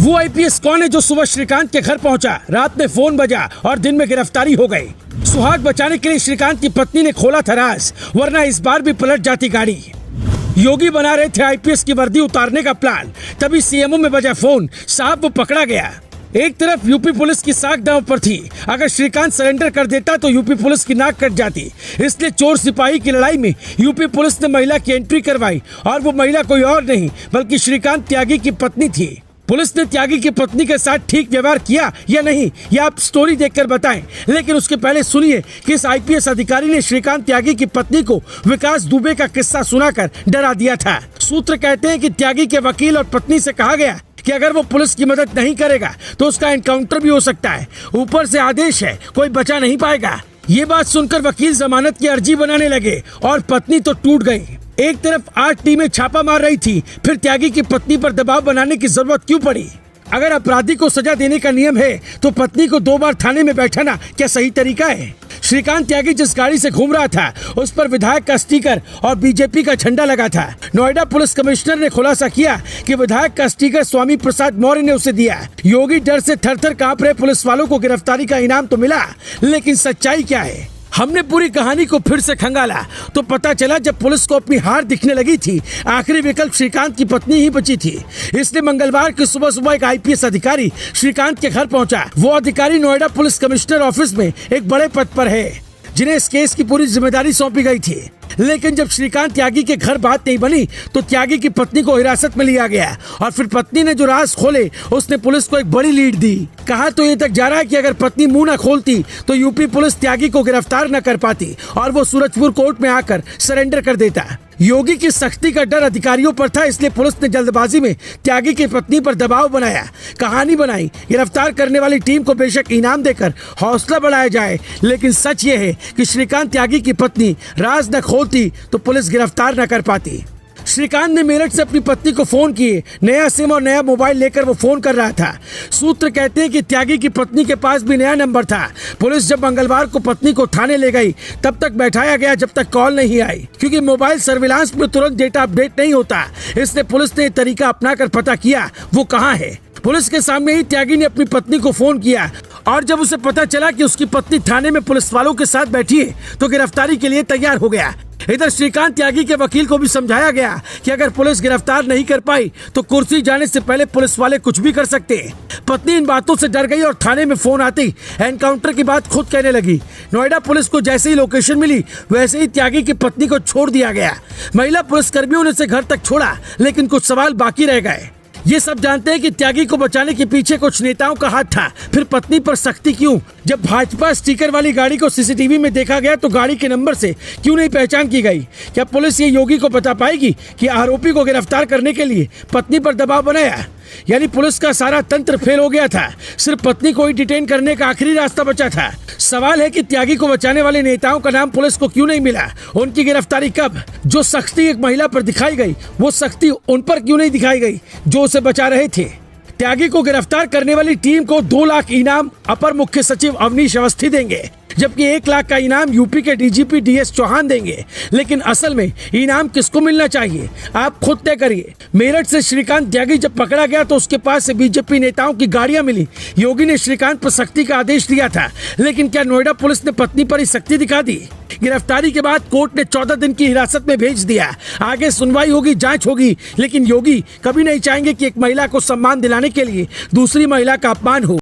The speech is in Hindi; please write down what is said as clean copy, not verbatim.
वो आईपीएस कौन है जो सुबह श्रीकांत के घर पहुंचा, रात में फोन बजा और दिन में गिरफ्तारी हो गई। सुहाग बचाने के लिए श्रीकांत की पत्नी ने खोला था राज, वरना इस बार भी पलट जाती गाड़ी। योगी बना रहे थे आईपीएस की वर्दी उतारने का प्लान, तभी सीएमओ में बजा फोन, साहब वो पकड़ा गया। एक तरफ यूपी पुलिस की साख दांव पर थी, अगर श्रीकांत सरेंडर कर देता तो यूपी पुलिस की नाक कट जाती। इसलिए चोर सिपाही की लड़ाई में यूपी पुलिस ने महिला की एंट्री करवाई, और वो महिला कोई और नहीं बल्कि श्रीकांत त्यागी की पत्नी थी। पुलिस ने त्यागी की पत्नी के साथ ठीक व्यवहार किया या नहीं, ये आप स्टोरी देखकर बताएं, लेकिन उसके पहले सुनिए कि इस आईपीएस अधिकारी ने श्रीकांत त्यागी की पत्नी को विकास दुबे का किस्सा सुनाकर डरा दिया था। सूत्र कहते हैं कि त्यागी के वकील और पत्नी से कहा गया कि अगर वो पुलिस की मदद नहीं करेगा तो उसका एनकाउंटर भी हो सकता है। ऊपर से आदेश है, कोई बचा नहीं पाएगा। ये बात सुनकर वकील जमानत की अर्जी बनाने लगे और पत्नी तो टूट गई। एक तरफ 8 टीमें छापा मार रही थी, फिर त्यागी की पत्नी पर दबाव बनाने की जरूरत क्यों पड़ी? अगर अपराधी को सजा देने का नियम है तो पत्नी को 2 बार थाने में बैठाना क्या सही तरीका है? श्रीकांत त्यागी जिस गाड़ी से घूम रहा था उस पर विधायक का स्टिकर और बीजेपी का झंडा लगा था। नोएडा पुलिस कमिश्नर ने खुलासा किया कि विधायक का स्टिकर स्वामी प्रसाद मौर्य ने उसे दिया। योगी डर से थर-थर कांप रहे पुलिस वालों को गिरफ्तारी का इनाम तो मिला, लेकिन सच्चाई क्या है? हमने पूरी कहानी को फिर से खंगाला तो पता चला जब पुलिस को अपनी हार दिखने लगी थी, आखिरी विकल्प श्रीकांत की पत्नी ही बची थी। इसलिए मंगलवार की सुबह सुबह एक आईपीएस अधिकारी श्रीकांत के घर पहुंचा। वो अधिकारी नोएडा पुलिस कमिश्नर ऑफिस में एक बड़े पद पर है, जिन्हें इस केस की पूरी जिम्मेदारी सौंपी गई थी। लेकिन जब श्रीकांत त्यागी के घर बात नहीं बनी तो त्यागी की पत्नी को हिरासत में लिया गया, और फिर पत्नी ने जो राज खोले उसने पुलिस को एक बड़ी लीड दी। कहा तो ये तक जा रहा है कि अगर पत्नी मुंह न खोलती तो यूपी पुलिस त्यागी को गिरफ्तार न कर पाती और वो सूरजपुर कोर्ट में आकर सरेंडर कर देता। योगी की सख्ती का डर अधिकारियों पर था, इसलिए पुलिस ने जल्दबाजी में त्यागी की पत्नी पर दबाव बनाया, कहानी बनाई। गिरफ्तार करने वाली टीम को बेशक इनाम देकर हौसला बढ़ाया जाए, लेकिन सच ये है कि श्रीकांत त्यागी की पत्नी राज न खोलती तो पुलिस गिरफ्तार न कर पाती। श्रीकांत ने मेरठ से अपनी पत्नी को फोन किए, नया सिम और नया मोबाइल लेकर वो फोन कर रहा था। सूत्र कहते हैं कि त्यागी की पत्नी के पास भी नया नंबर था। पुलिस जब मंगलवार को पत्नी को थाने ले गई तब तक बैठाया गया जब तक कॉल नहीं आई, क्योंकि मोबाइल सर्विलांस में तुरंत डेटा अपडेट नहीं होता। इसलिए पुलिस ने ये तरीका अपनाकर पता किया वो कहाँ है। पुलिस के सामने ही त्यागी ने अपनी पत्नी को फोन किया, और जब उसे पता चला कि उसकी पत्नी थाने में पुलिस वालों के साथ बैठी है तो गिरफ्तारी के लिए तैयार हो गया। इधर श्रीकांत त्यागी के वकील को भी समझाया गया कि अगर पुलिस गिरफ्तार नहीं कर पाई तो कुर्सी जाने से पहले पुलिस वाले कुछ भी कर सकते हैं। पत्नी इन बातों से डर गई और थाने में फोन आते ही एनकाउंटर की बात खुद कहने लगी। नोएडा पुलिस को जैसे ही लोकेशन मिली वैसे ही त्यागी की पत्नी को छोड़ दिया गया। महिला पुलिसकर्मियों ने उसे घर तक छोड़ा, लेकिन कुछ सवाल बाकी रह गए। ये सब जानते हैं कि त्यागी को बचाने के पीछे कुछ नेताओं का हाथ था, फिर पत्नी पर सख्ती क्यों? जब भाजपा स्टिकर वाली गाड़ी को सीसीटीवी में देखा गया तो गाड़ी के नंबर से क्यों नहीं पहचान की गई? क्या पुलिस ये योगी को बता पाएगी कि आरोपी को गिरफ्तार करने के लिए पत्नी पर दबाव बनाया? यानी पुलिस का सारा तंत्र फेल हो गया था, सिर्फ पत्नी को ही डिटेन करने का आखिरी रास्ता बचा था। सवाल है कि त्यागी को बचाने वाले नेताओं का नाम पुलिस को क्यों नहीं मिला? उनकी गिरफ्तारी कब? जो सख्ती एक महिला पर दिखाई गई वो सख्ती उन पर क्यों नहीं दिखाई गई जो उसे बचा रहे थे? त्यागी को गिरफ्तार करने वाली टीम को 2 लाख इनाम अपर मुख्य सचिव अवनीश अवस्थी देंगे, जबकि 1 लाख का इनाम यूपी के डीजीपी डीएस चौहान देंगे। लेकिन असल में इनाम किसको मिलना चाहिए, आप खुद तय करिए। मेरठ से श्रीकांत त्यागी जब पकड़ा गया तो उसके पास से बीजेपी नेताओं की गाड़ियां मिली। योगी ने श्रीकांत पर सख्ती का आदेश दिया था, लेकिन क्या नोएडा पुलिस ने पत्नी पर ही सख्ती दिखा दी? गिरफ्तारी के बाद कोर्ट ने 14 दिन की हिरासत में भेज दिया। आगे सुनवाई होगी, जांच होगी, लेकिन योगी कभी नहीं चाहेंगे कि एक महिला को सम्मान दिलाने के लिए दूसरी महिला का अपमान हो।